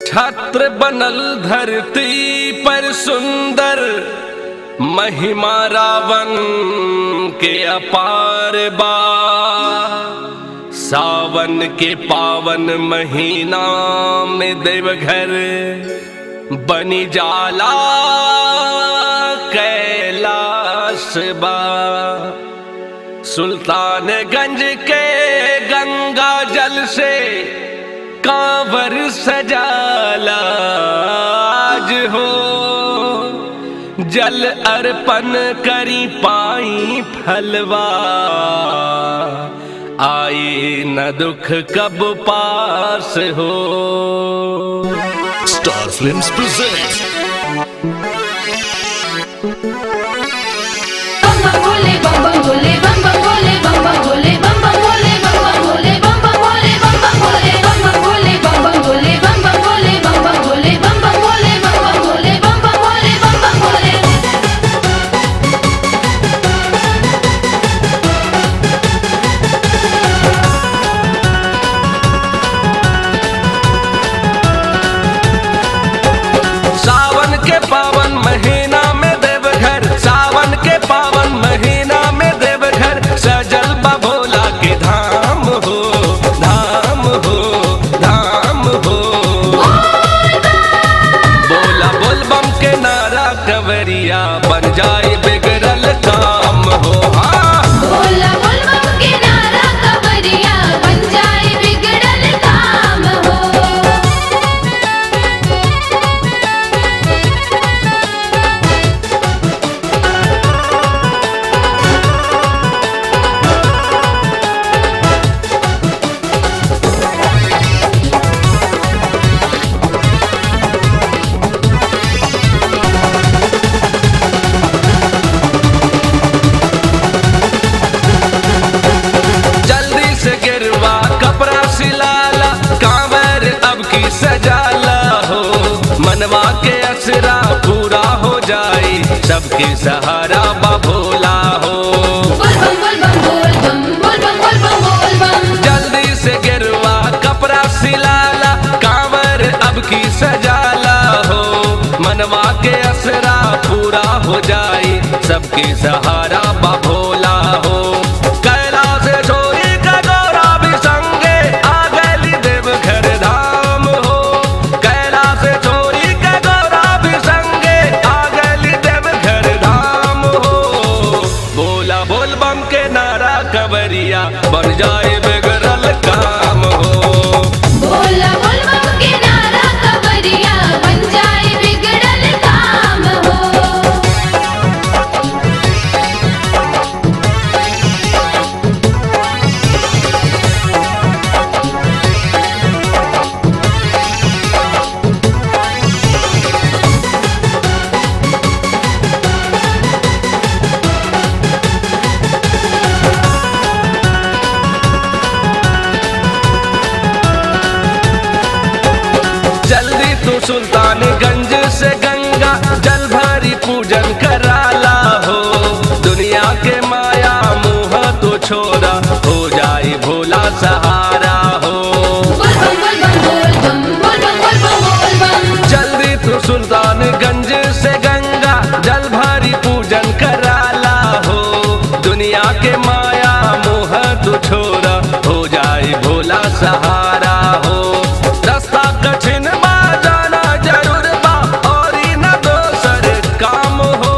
छत्र बनल धरती पर सुंदर, महिमा रावण के अपार बा। सावन के पावन महीना में देवघर बनी जाला कैलाश बा। सुल्तानगंज के गंगा जल से कांवर सजाला आज हो। जल अर्पण करी पाई फलवा, आई न दुख कब पास हो। स्टार फिल्म्स प्रेजेंट बम बम भोले बम बम भोले बम बम भोले बम बम भोले बम बम भोले बम बम भोले बम बम भोले बम बम भोले बम बम भोले बम बम भोले बम बम भोले बम बम भोले बम बम भोले बम बम भोले बम बम भोले बम बम भोले। सावन के पावन महीना में देवघर, सावन के पावन महीना में देवघर सजल बा भोला के धाम हो, धाम हो, धाम हो। बोला बोल बम के नारा कवरिया बन जाए बिगड़ल काम हो। हाँ बोला बोल बम के नारा कवरिया बन जाए बिगड़ल काम हो। जल्दी से गिरवा कपड़ा सिलाला, कांवर अब की सजाला हो। मनवा के असरा पूरा हो जाए, सबके सहारा बा भोला हो। बोल बम बोल बम बोल बम बोल बम बोल बम बोल बम। जल्दी से गिरवा कपड़ा सिलाला, कांवर अब की सजाला हो। मनवा के असरा पूरा हो जाए, सबके सहारा बा भोला हो। कैलाश से छोरी का गौरा भी संगे आ गली देवघर धाम हो। कैलाश से छोरी का गौरा भी संगे आ गली देवघर धाम हो। बोला बोल बम के नारा कवरिया बन जाए बिगड़ल काम हो। बोला बोल बम के नारा कवरिया बन जाए बिगड़ल काम हो। जल्दी तू सुल्तानगंज से गंगा जल भरी पूजन कराला हो। दुनिया के माया मुँह तो छोड़ा, हो जाए भोला सहारा हो। बोल बम बोल बम बोल बम बोल बम बोल बम बोल बम। जल्दी तू सुल्तानगंज से गंगा जल भरी पूजन कराला हो। दुनिया के माया मुँह तो छोड़ा, हो जाए भोला सहारा हो। रास्ता कठिन बा जाना जरूर बा, और ही न दोसर काम हो।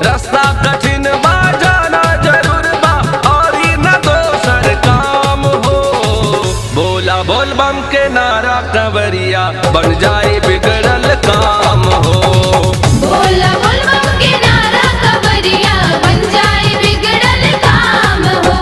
रास्ता कठिन बा जाना जरूर बा, और ही न दोसर काम हो। बोला बोल बम के नारा कवरिया बन जाए बिगड़ल काम हो। बोला बोल बम के नारा कवरिया बन जाए बिगड़ल काम हो।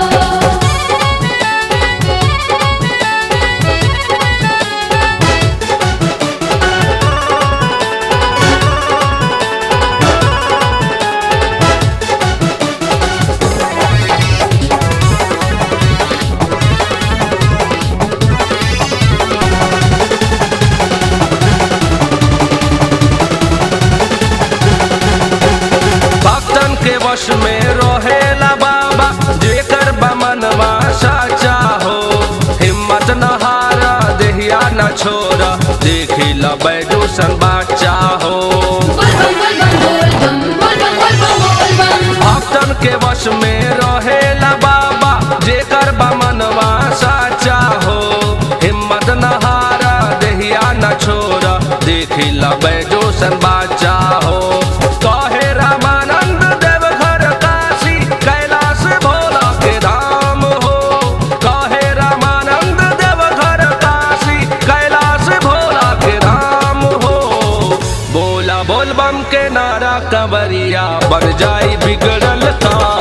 वश में रोहेला बाबा, जेकर बमनवा साचा हो। हिम्मत न हारा देहिया न छोरा, देखिला सन बाचा हो। बोल बम बोल बम बोल बम बोल बम बोल बम बोल बम। भक्तन के वश में रहेला बाबा जेकर बा मनवा साचा हो। हिम्मत न हारा देहिया न छोरा देखिला बैजो सन बाचा हो। कहे रामानंद देव घर काशी कैलाश भोला के धाम हो। कहे रामानंद देव घर काशी कैलाश भोला के धाम हो। बोला बोल बम के नारा कंवरिया बन जाई बिगड़ल काम।